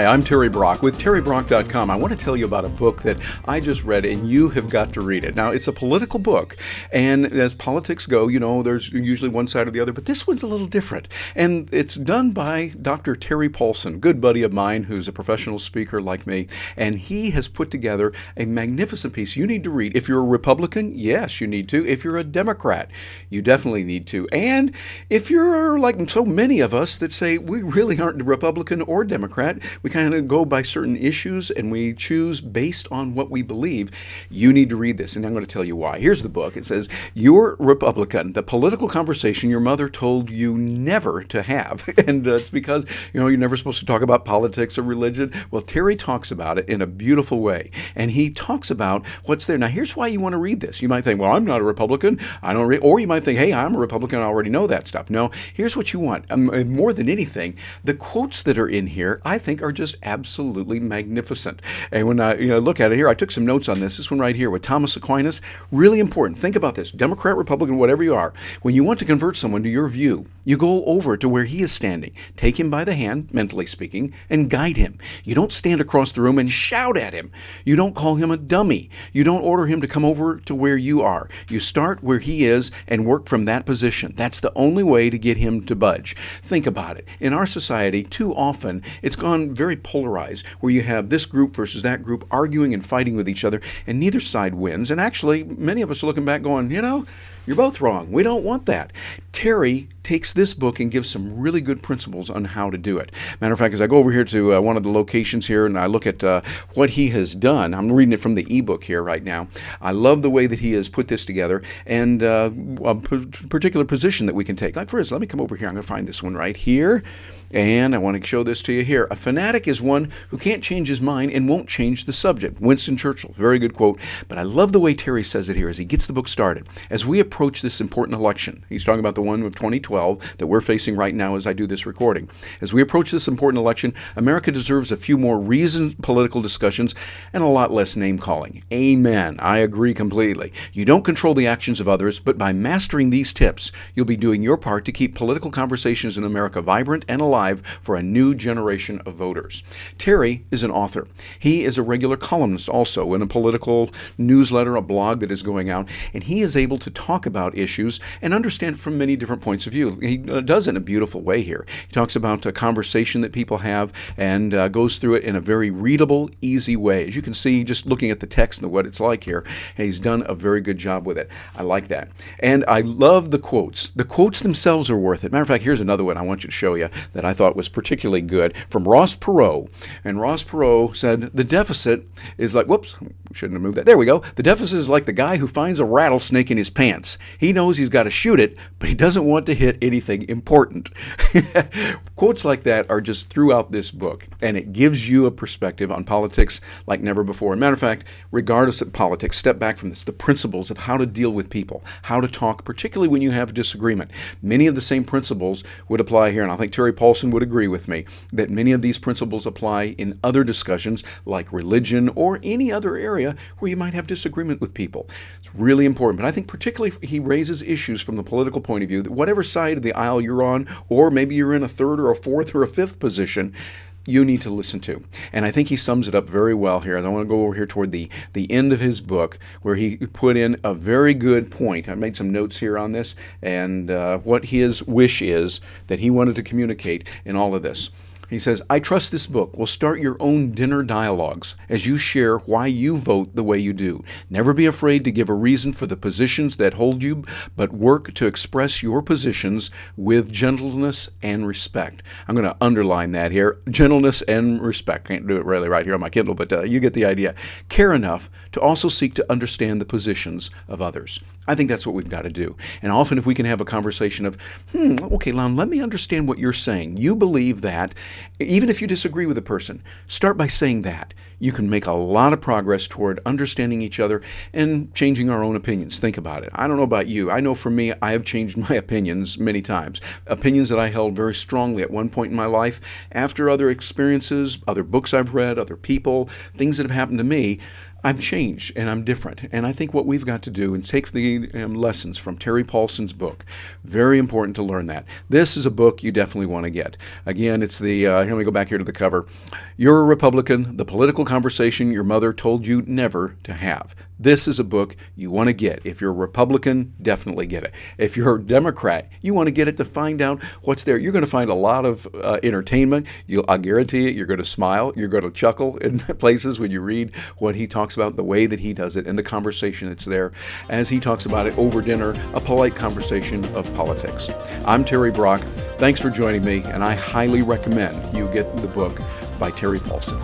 Hi, I'm Terry Brock with TerryBrock.com. I want to tell you about a book that I just read, and you have got to read it. Now, it's a political book, and as politics go, you know, there's usually one side or the other, but this one's a little different. And it's done by Dr. Terry Paulson, good buddy of mine who's a professional speaker like me, and he has put together a magnificent piece you need to read. If you're a Republican, yes, you need to. If you're a Democrat, you definitely need to. And if you're like so many of us that say we really aren't Republican or Democrat, we kind of go by certain issues and we choose based on what we believe, you need to read this. And I'm going to tell you why. Here's the book. It says, You're Republican, the political conversation your mother told you never to have. And it's because, you know, you're never supposed to talk about politics or religion. Well, Terry talks about it in a beautiful way. And he talks about what's there. Now, here's why you want to read this. You might think, well, I'm not a Republican. I don't read. Or you might think, hey, I'm a Republican. I already know that stuff. No, here's what you want. More than anything, the quotes that are in here, I think, are just absolutely magnificent. And when I look at it here, I took some notes on this. This one right here with Thomas Aquinas, really important. Think about this. Democrat, Republican, whatever you are, when you want to convert someone to your view, you go over to where he is standing, take him by the hand, mentally speaking, and guide him. You don't stand across the room and shout at him. You don't call him a dummy. You don't order him to come over to where you are. You start where he is and work from that position. That's the only way to get him to budge. Think about it. In our society, too often, it's gone very polarized, where you have this group versus that group arguing and fighting with each other, and neither side wins. And actually, many of us are looking back going, you know, you're both wrong. We don't want that. Terry takes this book and gives some really good principles on how to do it. Matter of fact, as I go over here to one of the locations here and I look at what he has done, I'm reading it from the ebook here right now. I love the way that he has put this together and a particular position that we can take. Like for instance, let me come over here. I'm going to find this one right here. And I want to show this to you here. A fanatic is one who can't change his mind and won't change the subject. Winston Churchill, very good quote. But I love the way Terry says it here as he gets the book started. As we approach this important election, he's talking about the one of 2012 that we're facing right now as I do this recording. As we approach this important election, America deserves a few more reasoned political discussions and a lot less name-calling. Amen. I agree completely. You don't control the actions of others, but by mastering these tips, you'll be doing your part to keep political conversations in America vibrant and alive for a new generation of voters. Terry is an author. He is a regular columnist also in a political newsletter, a blog that is going out, and he is able to talk about issues and understand from many different points of view. He does it in a beautiful way here. He talks about a conversation that people have and goes through it in a very readable, easy way. As you can see, just looking at the text and what it's like here, he's done a very good job with it. I like that. And I love the quotes. The quotes themselves are worth it. Matter of fact, here's another one I want you to show you that I thought was particularly good from Ross Perot. And Ross Perot said, the deficit is like, whoops, shouldn't have moved that. There we go. The deficit is like the guy who finds a rattlesnake in his pants. He knows he's got to shoot it, but he doesn't want to hit anything important. Quotes like that are just throughout this book, and it gives you a perspective on politics like never before. Matter of fact, regardless of politics, step back from this, the principles of how to deal with people, how to talk, particularly when you have disagreement. Many of the same principles would apply here, and I think Terry Paulson would agree with me that many of these principles apply in other discussions like religion or any other area where you might have disagreement with people. It's really important, but I think particularly he raises issues from the political point of view that whatever side of the aisle you're on, or maybe you're in a third or a fourth or a fifth position, you need to listen to. And I think he sums it up very well here. I want to go over here toward the end of his book where he put in a very good point. I made some notes here on this and what his wish is that he wanted to communicate in all of this. He says, I trust this book will start your own dinner dialogues as you share why you vote the way you do. Never be afraid to give a reason for the positions that hold you, but work to express your positions with gentleness and respect. I'm going to underline that here, gentleness and respect. Can't do it really right here on my Kindle, but you get the idea. Care enough to also seek to understand the positions of others. I think that's what we've got to do. And often if we can have a conversation of, okay, Lon, let me understand what you're saying. You believe that. Even if you disagree with a person, start by saying that. You can make a lot of progress toward understanding each other and changing our own opinions. Think about it. I don't know about you. I know for me, I have changed my opinions many times. Opinions that I held very strongly at one point in my life. After other experiences, other books I've read, other people, things that have happened to me, I'm changed and I'm different. And I think what we've got to do and take the lessons from Terry Paulson's book. Very important to learn that. This is a book you definitely want to get. Again, it's the, here we go back here to the cover. You're a Republican, the political conversation your mother told you never to have. This is a book you want to get. If you're a Republican, definitely get it. If you're a Democrat, you want to get it to find out what's there. You're going to find a lot of entertainment. I guarantee it. You're going to smile. You're going to chuckle in places when you read what he talks about, the way that he does it, and the conversation that's there as he talks about it over dinner, a polite conversation of politics. I'm Terry Brock. Thanks for joining me, and I highly recommend you get the book by Terry Paulson.